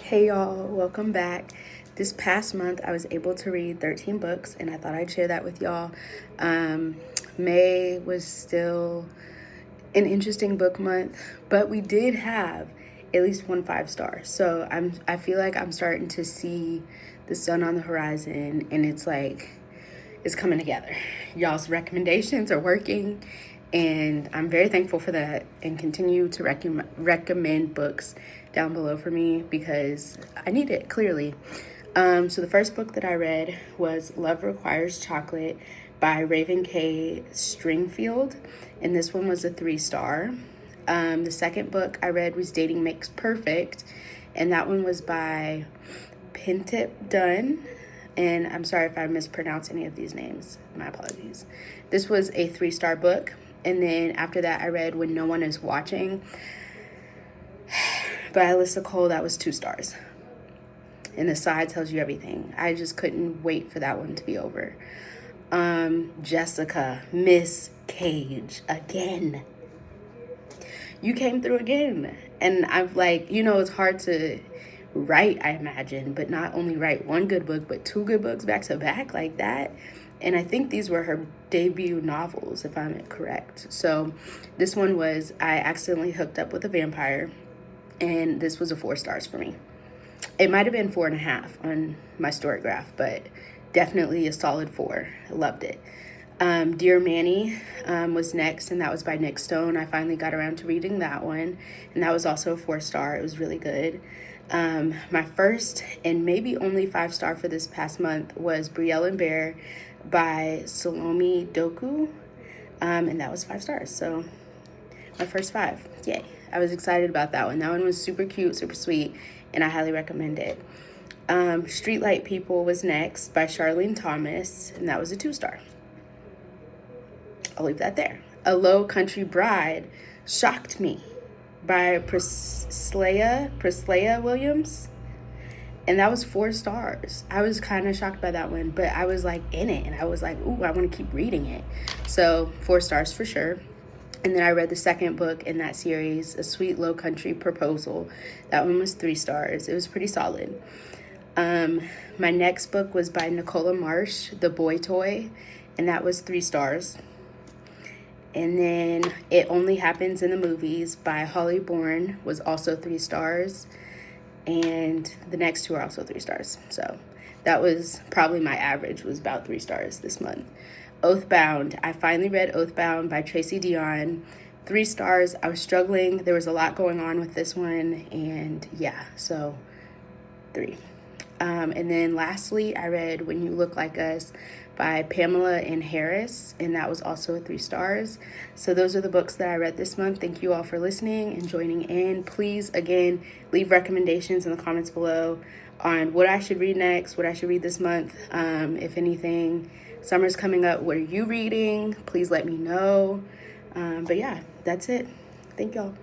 Hey y'all, welcome back. This past month, I was able to read 13 books, and I thought I'd share that with y'all. Um, May was still an interesting book month, but we did have at least one 5 star. So I feel like I'm starting to see the sun on the horizon, and it's coming together. Y'all's recommendations are working, and I'm very thankful for that, and continue to recommend books down below for me because I need it, clearly. So the first book that I read was Love Requires Chocolate by Raven K. Stringfield, and this one was a 3 star. The second book I read was Dating Makes Perfect, and that one was by Pintip Dunn. And I'm sorry if I mispronounce any of these names. My apologies. This was a 3 star book. And then after that, I read When No One Is Watching by Alyssa Cole. That was 2 stars. And the side tells you everything. I just couldn't wait for that one to be over. Jessica, Miss Cage, again. You came through again. And I'm like, it's hard to write, I imagine, but not only write one good book, but 2 good books back to back like that. And I think these were her debut novels, if I'm correct. So this one was I Accidentally Hooked Up with a Vampire, and this was a 4 stars for me. It might have been 4.5 on my story graph, but definitely a solid 4. I loved it. Dear Manny was next, and that was by Nick Stone. I finally got around to reading that one, and that was also a 4 star. It was really good. My first and maybe only 5 star for this past month was Brielle and Bear by Salome Doku, and that was 5 stars. So my first 5, yay. I was excited about that one. That one was super cute, super sweet, and I highly recommend it. Streetlight People was next by Charlene Thomas, and that was a 2 star. I'll leave that there. A Low Country Bride shocked me by Priscilla Williams, and that was 4 stars. I was kind of shocked by that one, but I was like in it, and I was like, ooh, I want to keep reading it. So 4 stars for sure. And then I read the second book in that series, A Sweet Low Country Proposal. That one was 3 stars. It was pretty solid. My next book was by Nicola Marsh, The Boy Toy, and that was 3 stars. And then It Only Happens in the Movies by Holly Bourne was also 3 stars. And the next 2 are also 3 stars. So that was probably my average, was about 3 stars this month. Oathbound. I finally read Oathbound by Tracy Dion. 3 stars. I was struggling. There was a lot going on with this one. And yeah, so 3. And then lastly, I read When You Look Like Us by Pamela and Harris, and that was also a 3 stars. So those are the books that I read this month. Thank you all for listening and joining in. Please, again, leave recommendations in the comments below on what I should read next, what I should read this month. If anything, summer's coming up. What are you reading? Please let me know. But yeah, that's it. Thank y'all.